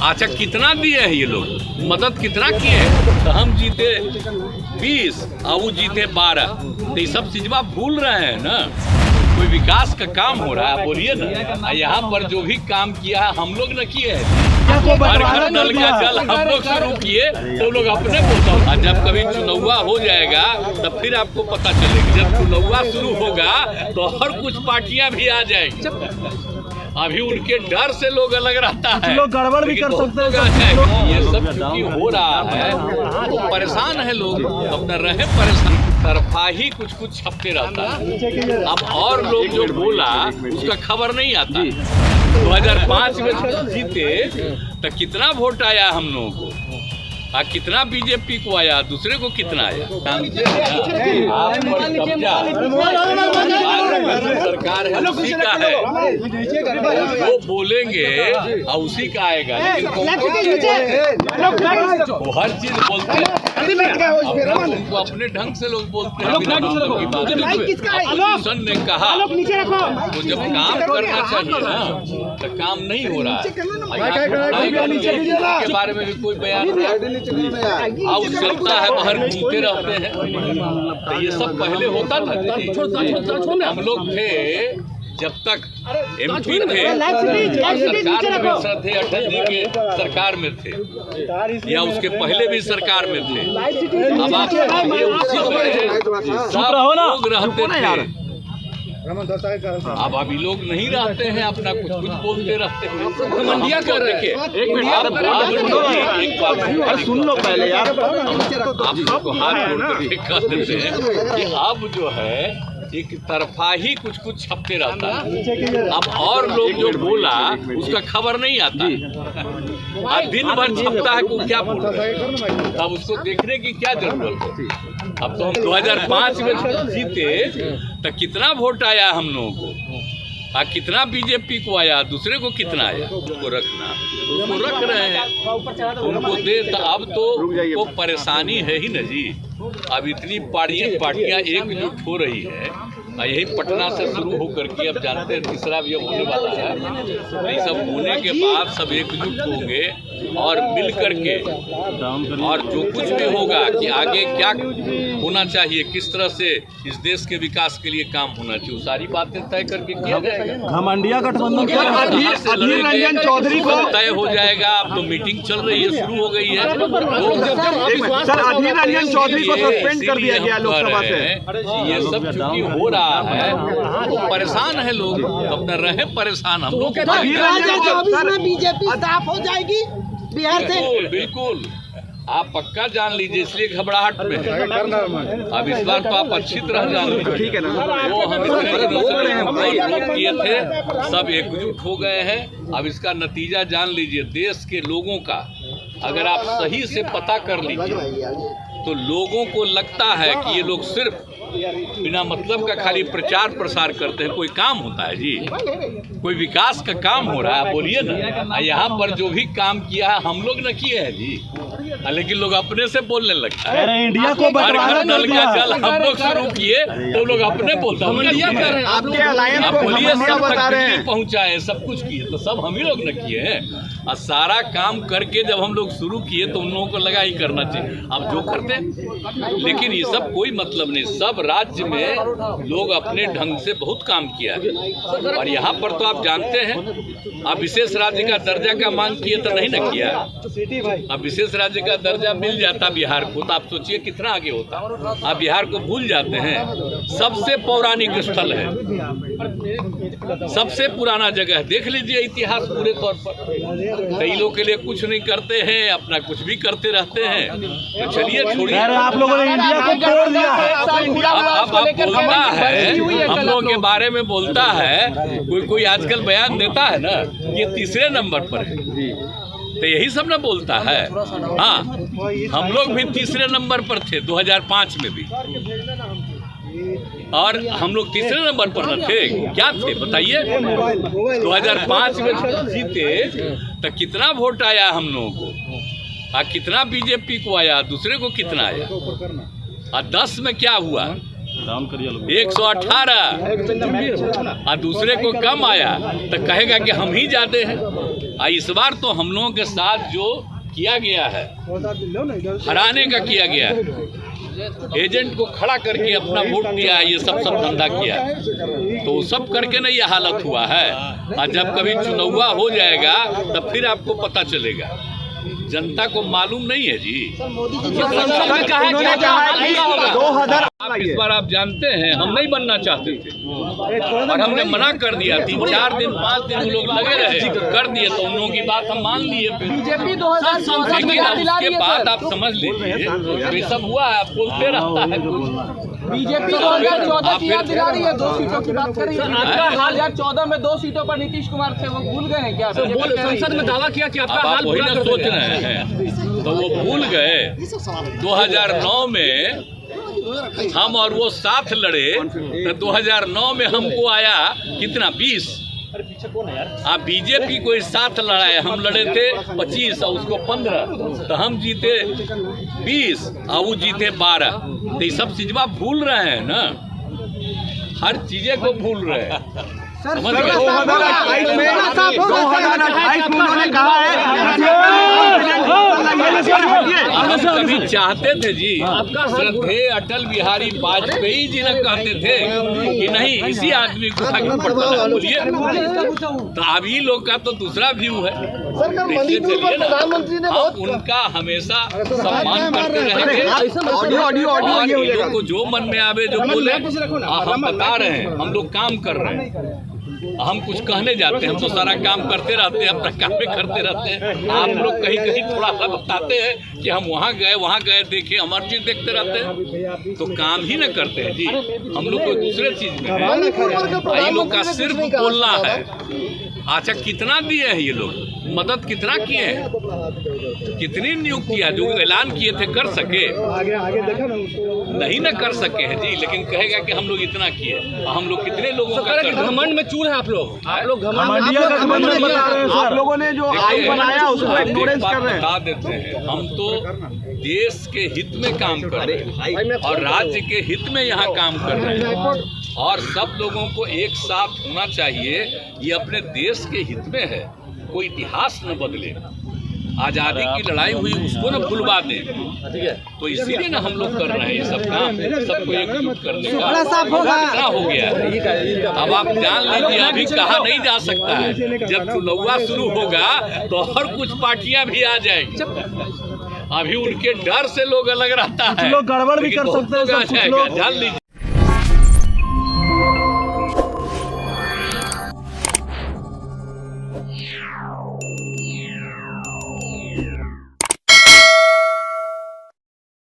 अच्छा कितना दिए हैं ये लोग, मदद कितना किए हैं? तो हम जीते 20 और वो जीते 12, तो ये सब चीजवा भूल रहे हैं ना। कोई विकास का काम हो रहा है बोलिए ना। यहाँ पर जो भी काम किया है हम लोग न किए हैं। हर घर नल का जल हम लोग शुरू किए तो लोग अपने बोलता। जब कभी चुनावा हो जाएगा तब फिर आपको पता चलेगा। जब चुनावा शुरू होगा तो और कुछ पार्टियां भी आ जाएगी। अभी उनके डर से लोग अलग रहता है, लोग गड़बड़ भी कर सकते हैं। ये सब चूंकि हो रहा है तो परेशान है लोग, अपना रहे परेशान। तरफा ही कुछ कुछ छपते रहता है। अब और लोग जो बोला उसका खबर नहीं आता। 2005 में जीते तो कितना वोट आया हम लोगों को, कितना बीजेपी को आया, दूसरे को कितना आया। सरकार है उसी का है, वो बोलेंगे और उसी का आएगा। वो हर चीज बोलते हैं, उनको अपने ढंग से लोग बोलते हैं। ऑपोजिशन ने कहा वो जब काम करना चाहिए ना तो काम नहीं हो रहा है। के बारे में भी कोई बयान हाउस चलता है, बाहर घूमते रहते हैं। तो ये सब पहले होता था। हम लोग थे जब तक MP थे, सरकार में थे, अटल जी के सरकार में थे या उसके पहले भी सरकार में थे। अब आप उसी में सब लोग रहते थे। अब अभी लोग नहीं रहते हैं, अपना कुछ कुछ बोलते रहते हैं। मंडिया कर रखे सुन लो पहले यार, आपको हाथ जोड़ करके कह देते हैं कि अब जो है एक तरफा ही कुछ कुछ छपते रहता है। अब और लोग जो बोला उसका खबर नहीं आता। दिन भर छपता है को क्या बोल रहा है, अब उसको देखने की क्या जरूरत है। अब तो हम 2005 में जीते तो कितना वोट आया हम लोगों को, कितना बीजेपी को आया, दूसरे को कितना आया। उसको रखना, उसको रख रहे हैं, उनको दे। तो अब तो वो परेशानी है ही न जी। अब इतनी पार्टियां एकजुट हो रही है। यही पटना से शुरू होकर के अब जानते हैं तीसरा भी अब होने वाला है। ये सब होने के बाद सब एकजुट होंगे और मिल करके और जो कुछ भी होगा कि आगे क्या होना चाहिए, किस तरह से इस देश के विकास के लिए काम होना चाहिए, सारी बातें तय करके किया जाएगा। घमंडिया गठबंधन अधीर रंजन चौधरी को तय हो जाएगा। अब तो मीटिंग चल रही है, शुरू हो गई है। सर अधीर रंजन चौधरी को सस्पेंड कर दिया गया लोकसभा से। ये सब चूंकि हो रहा है तो परेशान है लोग, अपना रहे परेशान हम लोग। 2024 में बीजेपी साफ हो जाएगी बिहार से, बिल्कुल आप पक्का जान लीजिए, इसलिए घबराहट में है। अब इस बार तो आप अच्छी तरह जान लीजिए, ठीक है ना। वो हम किए थे, सब एकजुट हो गए हैं। अब इसका नतीजा जान लीजिए देश के लोगों का। अगर आप सही से पता कर लीजिए तो लोगों को लगता है कि ये लोग सिर्फ बिना मतलब का खाली प्रचार प्रसार करते हैं। कोई काम होता है जी, कोई विकास का काम हो रहा है बोलिए ना। यहाँ पर जो भी काम किया है हम लोग न किए हैं जी, लेकिन लोग अपने से बोलने लगता है। इंडिया को हर घर नल का जल हम लोग शुरू किए तो लोग अपने बोलते हैं। बोलिए सब तक पहुँचाए, सब कुछ किए तो सब हम ही लोग न किए हैं। और सारा काम करके जब हम लोग शुरू किए तो उन लोगों को लगा ही करना चाहिए। अब जो करते हैं, लेकिन ये सब कोई मतलब नहीं। सब राज्य में लोग अपने ढंग से बहुत काम किया है। और यहाँ पर तो आप जानते हैं, आप विशेष राज्य का दर्जा का मांग किए तो नहीं न किया। अब विशेष राज्य का दर्जा मिल जाता बिहार को तो आप सोचिए कितना आगे होता। आप बिहार को भूल जाते हैं। सबसे पौराणिक स्थल है, सबसे पुराना जगह है। देख लीजिए इतिहास पूरे तौर पर। कई लोग के लिए कुछ नहीं करते हैं, अपना कुछ भी करते रहते हैं। तो चलिए छोड़िए, आप लोगों ने इंडिया को तोड़ दिया है। अब बोलता है, हम लोगों के बारे में बोलता है, कोई आजकल बयान देता है ना, ये तीसरे नंबर पर है। तो यही सब ना बोलता है। हाँ, हम लोग भी तीसरे नंबर पर थे 2005 में भी, और हम लोग तीसरे नंबर पर न थे। क्या थे बताइए। 2005 में जीते तो कितना वोट आया हम लोगों को, कितना बीजेपी को आया, दूसरे को कितना आया। और 10 में क्या हुआ, 118, और दूसरे को कम आया तो कहेगा कि हम ही जाते हैं। इस बार तो हम लोगों के साथ जो किया गया है, हराने का किया गया है, एजेंट को खड़ा करके अपना वोट दिया है, ये सब धंधा किया है, तो सब करके ना ये हालत हुआ है। और जब कभी चुनाव हो जाएगा तब फिर आपको पता चलेगा, जनता को मालूम नहीं है जी। आप इस बार आप जानते हैं हम नहीं बनना चाहते थे और हमने मना कर दिया। 3-4 दिन 5 दिन लोग लगे रहे, कर दिए तो उन लोगों की बात हम मान लिए। बीजेपी 2014 लेकिन उसके बाद आप समझ लीजिए ये सब हुआ है, आप बोलते रहता है बीजेपी 2014 की याद दिला रही है, 2 सीटों की बात कर रही है। 2014 में 2 सीटों पर नीतीश कुमार थे, वो भूल गए हैं क्या? संसद में दावा किया कि आपका हाल वही ना सोच रहे हैं, तो वो भूल गए। 2009 में हम और वो साथ लड़े, तो 2009 में हमको आया कितना 20। आप बीजेपी को इस साथ लड़ाए, हम लड़े थे 25 और उसको 15, तो हम जीते 20 और वो जीते 12। तो ये सब चीज आप भूल रहे हैं ना, हर चीजें को भूल रहे हैं। 2028 में उन्होंने कहा है हम कभी चाहते थे जी, श्रद्धेय अटल बिहारी वाजपेयी जी ने कहते थे कि नहीं इसी आदमी को बोलिए। तो अभी लोग का तो दूसरा व्यू है। प्रधानमंत्री ने उनका हमेशा सम्मान करते रहेंगे और ये लोग को जो मन में आवे जो बोले हम बता रहे हैं, हम लोग काम कर रहे हैं। हम कुछ कहने जाते हैं, हम तो सारा काम करते रहते हैं, अपना काम में करते रहते हैं। आप लोग कहीं कहीं थोड़ा सा बताते हैं कि हम वहाँ गए देखे, हम हर चीज देखते रहते हैं, तो काम ही न करते हैं जी। हम लोग को दूसरे चीज में है, ये लोग का सिर्फ बोलना है। अच्छा कितना दिए हैं ये लोग, मदद कितना किए हैं, कितनी नियुक्तियां जो ऐलान किए थे कर सके, नहीं न कर सके हैं जी। लेकिन कहेगा कि हम लोग इतना किए, हम लोग कितने लोगों का घमंड में चूर है आप लोग आप लोगों ने जो आयोग बनाया उसको इग्नोरेंस कर रहे हैं। बता देते हैं हम तो देश के हित में काम कर रहे हैं और राज्य के हित में यहाँ काम कर रहे हैं, और सब लोगों को एक साथ होना चाहिए। ये अपने देश के हित में है, कोई इतिहास न बदले, आज़ादी की लड़ाई हुई उसको न भुलवा दें। ठीक है, तो इसीलिए ना हम लोग कर रहे हैं ये सब काम, सबको एकजुट करने का क्या हो गया है। अब आप जान लीजिए अभी कहा नहीं जा सकता है, जब चुनाव शुरू होगा तो और कुछ पार्टियां भी आ जाएंगी। अभी उनके डर से लोग अलग रहता है, लोग गड़बड़ भी कर सकते हैं, जान लीजिए।